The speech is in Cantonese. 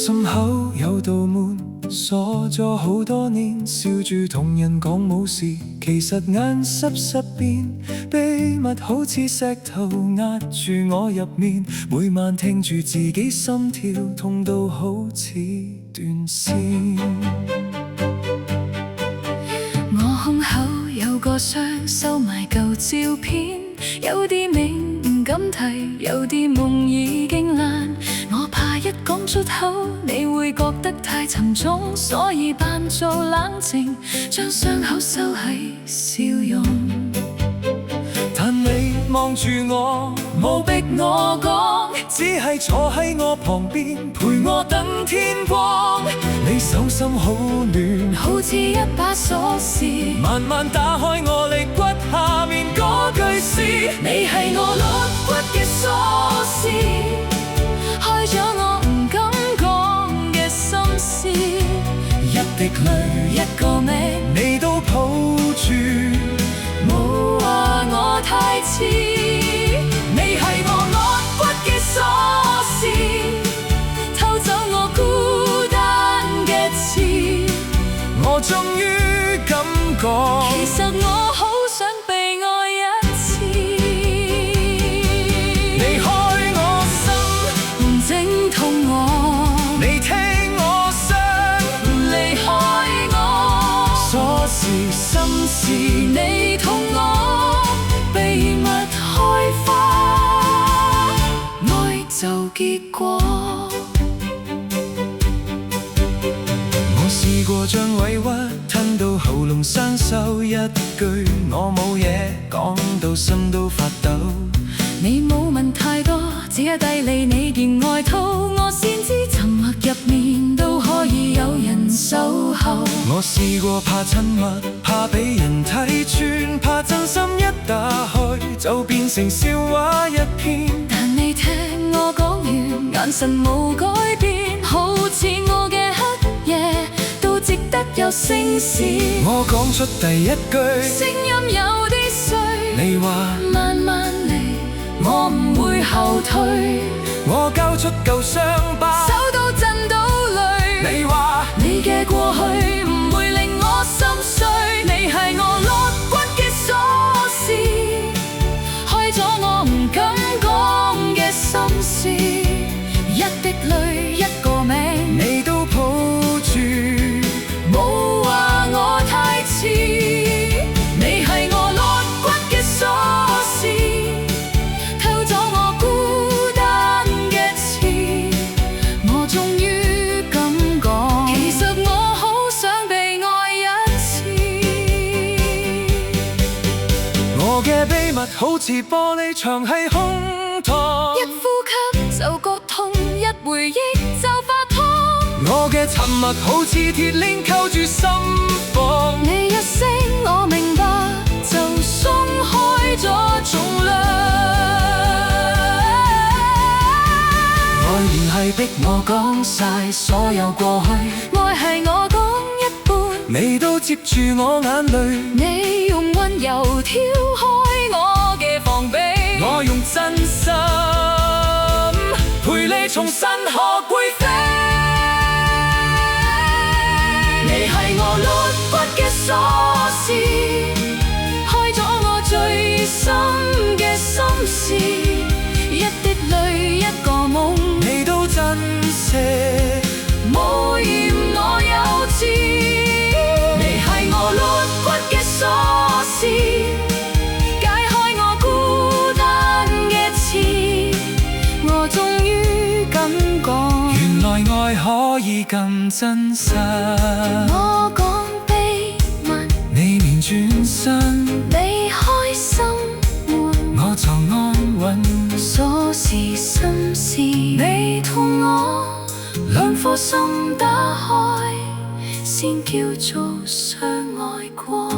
心口有道門，鎖咗好多年，笑住同人講冇事，其實眼濕濕邊，秘密好似石頭壓住我入面，每晚聽住自己心跳，痛到好似斷線。我胸口有個箱，收埋舊照片，有啲名唔敢提，有啲夢已經爛。我怕一講出口，你會覺得太沉重，所以扮做冷靜，將傷口收喺笑容。但你望住我，冇逼我講，只係坐喺我旁邊，陪我等天光。你手心好暖，好似一把鎖匙，慢慢打開我肋骨下面嗰句詩。你係我肋骨嘅鎖匙，開咗我唔敢講嘅心事。一滴淚一個名，你都抱住，冇話我太遲。你係我肋骨嘅鎖匙，偷走我孤單嘅詞。我終於敢講，其實我好想被愛一次。離開我心，唔整痛我，你聽我聲，離開我。鎖匙心事，你同我秘密開花，愛就結果。我試過將委屈吞到喉嚨生鏽，一句我冇嘢講到心都發抖。你冇問太多，只係遞嚟你件外套，我先知沉默入面都可以有人守候。我試過怕親密，怕俾人睇穿，怕真心一打開就變成笑話一篇。但你聽我講完，眼神冇改變，好似我嘅黑夜都值得有聲線。我講出第一句，聲音有啲碎，你話慢慢嚟，我唔會後退。我交出舊傷疤，手都震到淚，你話你嘅過去唔會令我心碎。你係我肋骨嘅鎖匙，開咗我唔敢講嘅心事。一滴淚一個名，你都抱住，冇話我太遲。你係我肋骨嘅鎖匙，偷走我孤單嘅詞。我終於敢講，其實我好想被愛一次。我嘅秘密好似玻璃牆係空膛，一呼吸就覺痛，一回憶就發燙。我嘅沉默好似鐵鏈扣住心房，你一聲我明白，就鬆開咗重量。愛連係逼我講晒所有過去，愛係我講一半，你都接住我眼淚。你用溫柔挑開我嘅防備，我用真心陪你重新學會飛。你係我肋骨嘅鎖匙，開咗我最深嘅心事。一滴淚一個夢，你都珍惜，冇嫌我幼稚。你係我肋骨嘅鎖匙，解開我孤單嘅詞。我終於敢講，原來愛可以咁真實。我講秘密，你連轉身，你開心活，我就安穩。鎖匙心事，你同我兩顆心打開，先叫做相愛過。